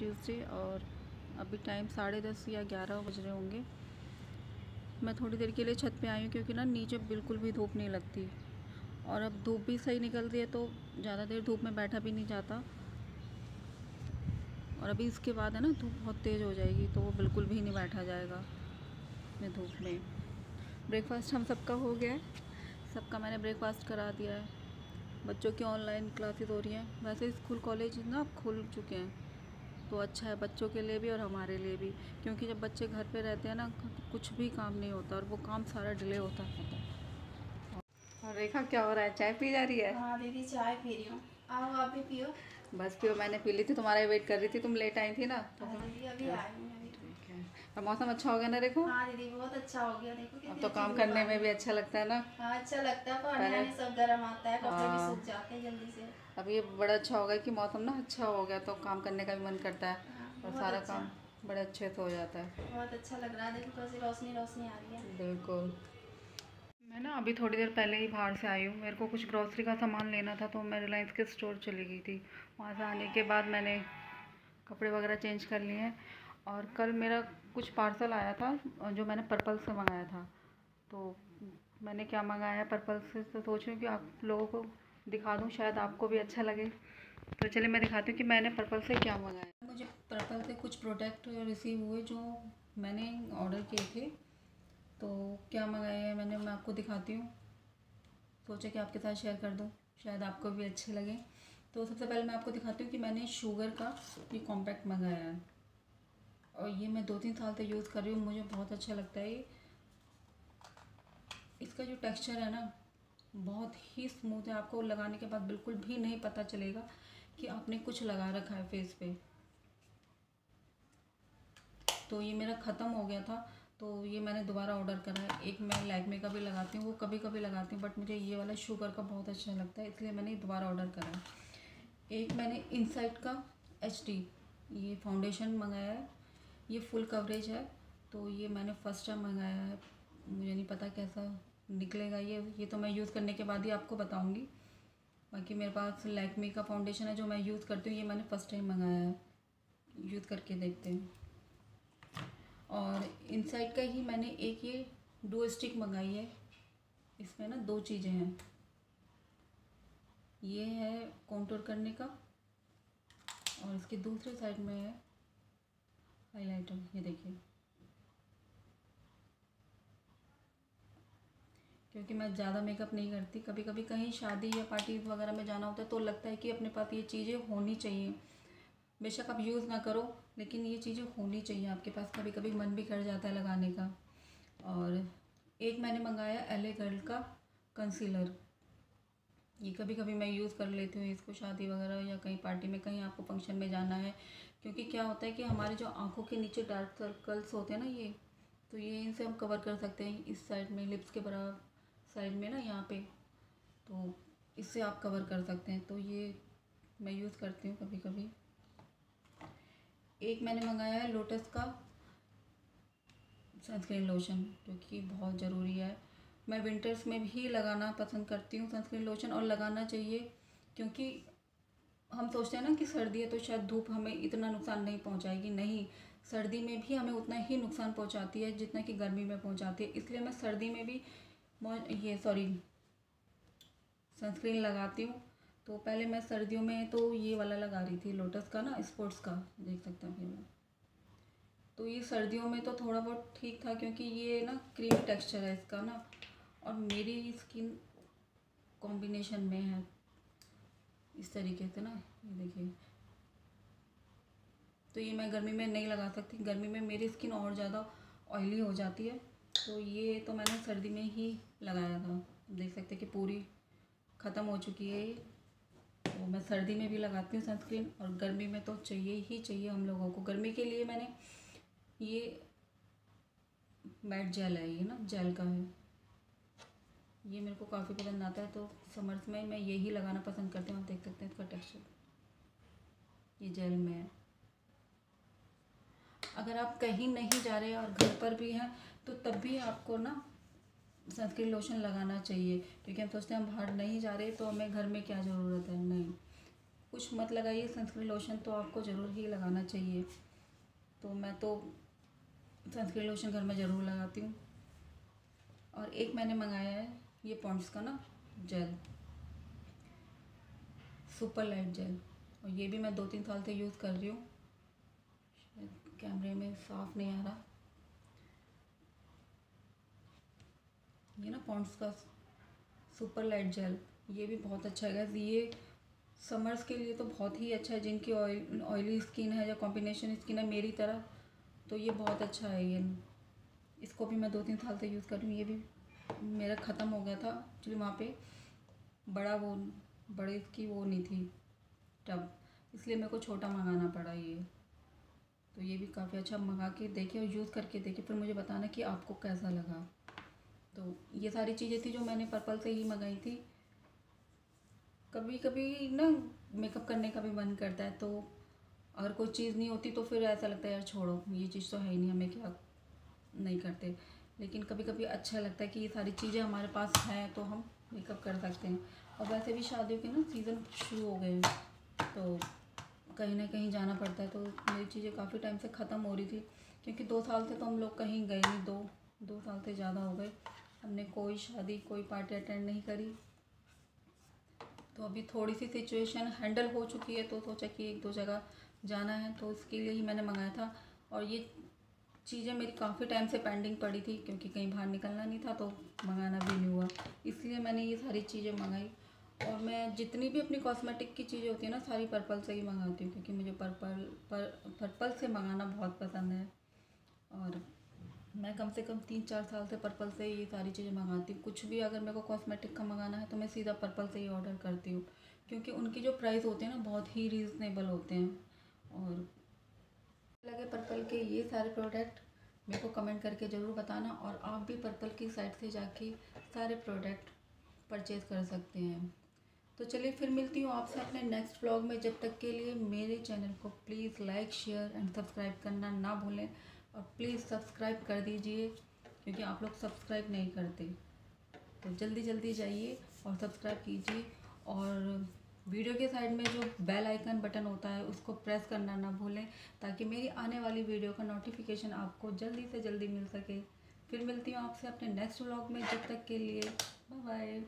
Tuesday और अभी time 10:30 या 11 बज रहे होंगे। मैं थोड़ी देर के लिए छत पे आई हूँ क्योंकि ना नीचे बिल्कुल भी धूप नहीं लगती और अब धूप भी सही निकल रही है तो ज़्यादा देर धूप में बैठा भी नहीं जाता। और अभी इसके बाद है ना धूप बहुत तेज़ हो जाएगी तो वो बिल्कुल भी नहीं बैठा जाएगा इतने धूप में। ब्रेकफास्ट हम सबका हो गया है, सबका मैंने ब्रेकफास्ट करा दिया है। बच्चों की ऑनलाइन क्लासेस हो रही हैं। वैसे स्कूल कॉलेज ना अब खुल चुके हैं तो अच्छा है बच्चों के लिए भी और हमारे लिए भी, क्योंकि जब बच्चे घर पे रहते हैं ना कुछ भी काम नहीं होता और वो काम सारा डिले होता है। और रेखा क्या हो रहा है, चाय पी जा रही है? हाँ दीदी चाय पी रही हूँ, आओ आप भी पियो। बस पियो, मैंने पी ली थी, तुम्हारा वेट कर रही थी, तुम लेट आई थी ना तो दीदी अभी आई हूँ अभी। ठीक है। और मौसम अच्छा हो गया ना देखो? हाँ दीदी बहुत अच्छा हो गया, देखो अब कितनी तो काम करने में भी अच्छा लगता है ना। हाँ अच्छा लगता है, पानी आने सब गर्म आता है, कपड़े भी सूख जाते हैं जल्दी से। अब ये बड़ा अच्छा हो गया कि मौसम ना अच्छा हो गया तो काम करने का भी मन करता है और सारा अच्छा। काम बड़े अच्छे से हो जाता है। बहुत अच्छा लग रहा है, देखो कैसे रोशनी रोशनी आ रही है। बिल्कुल। मैं ना अभी थोड़ी देर पहले ही बाहर से आई हूँ, मेरे को कुछ ग्रॉसरी का सामान लेना था तो मैं रिलायंस के स्टोर चली गई थी। वहाँ से आने के बाद मैंने कपड़े वगैरह चेंज कर लिए हैं और कल मेरा कुछ पार्सल आया था जो मैंने पर्पल से मंगाया था। तो मैंने क्या मंगाया पर्पल से तो सोच रही हूँ कि आप लोगों को दिखा दूँ, शायद आपको भी अच्छा लगे। तो चलिए मैं दिखाती हूँ कि मैंने पर्पल से क्या मंगाया। मुझे पर्पल से कुछ प्रोडक्ट रिसीव हुए जो मैंने ऑर्डर किए थे। तो क्या मंगाया है मैंने, मैं आपको दिखाती हूँ, सोचा कि आपके साथ शेयर कर दूँ, शायद आपको भी अच्छे लगे। तो सबसे पहले मैं आपको दिखाती हूँ कि मैंने शुगर का ये कॉम्पैक्ट मंगाया है और ये मैं 2-3 साल से यूज़ कर रही हूँ, मुझे बहुत अच्छा लगता है। इसका जो टेक्सचर है ना बहुत ही स्मूथ है, आपको लगाने के बाद बिल्कुल भी नहीं पता चलेगा कि आपने कुछ लगा रखा है फेस पे। तो ये मेरा ख़त्म हो गया था तो ये मैंने दोबारा ऑर्डर करा है। एक मैं लैक्मे का भी लगाती हूँ, वो कभी कभी लगाती हूँ, बट मुझे ये वाला शुगर का बहुत अच्छा लगता है इसलिए मैंने दोबारा ऑर्डर करा है। एक मैंने इनसाइट का HD ये फाउंडेशन मंगाया है, ये फुल कवरेज है तो ये मैंने फर्स्ट टाइम मंगाया है, मुझे नहीं पता कैसा निकलेगा ये तो मैं यूज़ करने के बाद ही आपको बताऊँगी। बाकी मेरे पास लैक्मे का फाउंडेशन है जो मैं यूज़ करती हूँ, ये मैंने फ़र्स्ट टाइम मंगाया है, यूज़ करके देखते हैं। और इनसाइड का ही मैंने एक ये डो स्टिक मंगाई है, इसमें ना 2 चीज़ें हैं, ये है कॉन्टूर करने का और इसके दूसरे साइड में है हाइलाइटर। ये देखिए, क्योंकि मैं ज़्यादा मेकअप नहीं करती, कभी कभी कहीं शादी या पार्टी वगैरह में जाना होता है तो लगता है कि अपने पास ये चीज़ें होनी चाहिए। बेशक आप यूज़ ना करो लेकिन ये चीज़ें होनी चाहिए आपके पास, कभी कभी मन भी कर जाता है लगाने का। और एक मैंने मंगाया LA गर्ल का कंसीलर, ये कभी कभी मैं यूज़ कर लेती हूँ इसको शादी वगैरह या कहीं पार्टी में, कहीं आपको फंक्शन में जाना है। क्योंकि क्या होता है कि हमारे जो आँखों के नीचे डार्क सर्कल्स होते हैं ना ये, तो ये इनसे हम कवर कर सकते हैं इस साइड में, लिप्स के बराबर साइड में ना यहाँ पे, तो इससे आप कवर कर सकते हैं। तो ये मैं यूज़ करती हूँ कभी कभी। एक मैंने मंगाया है लोटस का सनस्क्रीन लोशन, जो कि बहुत ज़रूरी है। मैं विंटर्स में भी लगाना पसंद करती हूँ सनस्क्रीन लोशन, और लगाना चाहिए क्योंकि हम सोचते हैं ना कि सर्दी है तो शायद धूप हमें इतना नुकसान नहीं पहुँचाएगी, नहीं, सर्दी में भी हमें उतना ही नुकसान पहुँचाती है जितना कि गर्मी में पहुँचाती है। इसलिए मैं सर्दी में भी सनस्क्रीन लगाती हूँ। तो पहले मैं सर्दियों में तो ये वाला लगा रही थी लोटस का ना, स्पोर्ट्स का, देख सकते हैं ये। तो ये सर्दियों में तो थोड़ा बहुत ठीक था क्योंकि ये ना क्रीमी टेक्सचर है इसका ना, और मेरी स्किन कॉम्बिनेशन में है इस तरीके से ना, ये देखिए। तो ये मैं गर्मी में नहीं लगा सकती, गर्मी में मेरी स्किन और ज़्यादा ऑयली हो जाती है। तो ये तो मैंने सर्दी में ही लगाया था, देख सकते हैं कि पूरी ख़त्म हो चुकी है ये। तो मैं सर्दी में भी लगाती हूँ सनस्क्रीन, और गर्मी में तो चाहिए ही चाहिए हम लोगों को। गर्मी के लिए मैंने ये मैट जेल है, ये ना जेल का है, ये मेरे को काफ़ी पसंद आता है। तो समर्स में मैं यही लगाना पसंद करती हूँ। आप देख सकते हैं इसका टेक्सचर, ये जेल में है। अगर आप कहीं नहीं जा रहे और घर पर भी हैं तो तब भी आपको ना सनस्क्रीन लोशन लगाना चाहिए, क्योंकि हम सोचते हैं हम बाहर नहीं जा रहे तो हमें घर में क्या ज़रूरत है, नहीं, कुछ मत लगाइए, सनस्क्रीन लोशन तो आपको ज़रूर ही लगाना चाहिए। तो मैं तो सनस्क्रीन लोशन घर में ज़रूर लगाती हूँ। और एक मैंने मंगाया है ये पॉन्ड्स का ना जेल, सुपर लाइट जेल, और ये भी मैं 2-3 साल से यूज़ कर रही हूँ। शायद कैमरे में साफ नहीं आ रहा। ये ना पॉन्ड्स का सुपर लाइट जेल, ये भी बहुत अच्छा है। ये समर्स के लिए तो बहुत ही अच्छा है, जिनकी ऑयली स्किन है या कॉम्बिनेशन स्किन है मेरी तरह, तो ये बहुत अच्छा है। ये इसको भी मैं 2-3 साल से यूज़ कर रही हूँ। ये भी मेरा ख़त्म हो गया था एक्चुअली, वहाँ पे बड़े की वो नहीं थी टब, इसलिए मेरे को छोटा मंगाना पड़ा ये। तो ये भी काफ़ी अच्छा, मंगा के देखिए और यूज़ करके देखिए, फिर मुझे बताना कि आपको कैसा लगा। तो ये सारी चीज़ें थी जो मैंने पर्पल से ही मंगाई थी। कभी कभी ना मेकअप करने का भी मन करता है, तो अगर कोई चीज़ नहीं होती तो फिर ऐसा लगता है यार छोड़ो, ये चीज़ तो है ही नहीं, हमें क्या नहीं करते। लेकिन कभी कभी अच्छा लगता है कि ये सारी चीज़ें हमारे पास हैं तो हम मेकअप कर सकते हैं। और वैसे भी शादियों के ना सीज़न शुरू हो गए हैं, तो कहीं ना कहीं जाना पड़ता है। तो मेरी चीज़ें काफ़ी टाइम से ख़त्म हो रही थी, क्योंकि 2 साल से तो हम लोग कहीं गए नहीं, दो साल से ज़्यादा हो गए, हमने कोई शादी कोई पार्टी अटेंड नहीं करी। तो अभी थोड़ी सी सिचुएशन हैंडल हो चुकी है, तो सोचा कि 1-2 जगह जाना है, तो इसके लिए ही मैंने मंगाया था। और ये चीज़ें मेरी काफ़ी टाइम से पेंडिंग पड़ी थी, क्योंकि कहीं बाहर निकलना नहीं था तो मंगाना भी नहीं हुआ, इसलिए मैंने ये सारी चीज़ें मंगाई। और मैं जितनी भी अपनी कॉस्मेटिक की चीज़ें होती हैं ना, सारी पर्पल से ही मंगाती हूँ, क्योंकि मुझे पर्पल से मंगाना बहुत पसंद है। और मैं कम से कम 3-4 साल से पर्पल से ये सारी चीज़ें मंगाती हूँ। कुछ भी अगर मेरे को कॉस्मेटिक का मंगाना है तो मैं सीधा पर्पल से ही ऑर्डर करती हूँ, क्योंकि उनकी जो प्राइस होते हैं ना बहुत ही रीज़नेबल होते हैं। और लगे पर्पल के ये सारे प्रोडक्ट मेरे को कमेंट करके ज़रूर बताना, और आप भी पर्पल की साइट से जाके सारे प्रोडक्ट परचेज़ कर सकते हैं। तो चलिए फिर मिलती हूँ आपसे अपने नेक्स्ट व्लॉग में। जब तक के लिए मेरे चैनल को please like share and subscribe करना ना भूलें, और प्लीज़ सब्सक्राइब कर दीजिए, क्योंकि आप लोग सब्सक्राइब नहीं करते। तो जल्दी जल्दी जाइए और सब्सक्राइब कीजिए, और वीडियो के साइड में जो बेल आइकन बटन होता है उसको प्रेस करना ना भूलें, ताकि मेरी आने वाली वीडियो का नोटिफिकेशन आपको जल्दी से जल्दी मिल सके। फिर मिलती हूँ आपसे अपने नेक्स्ट व्लॉग में, जब तक के लिए बाय बाय।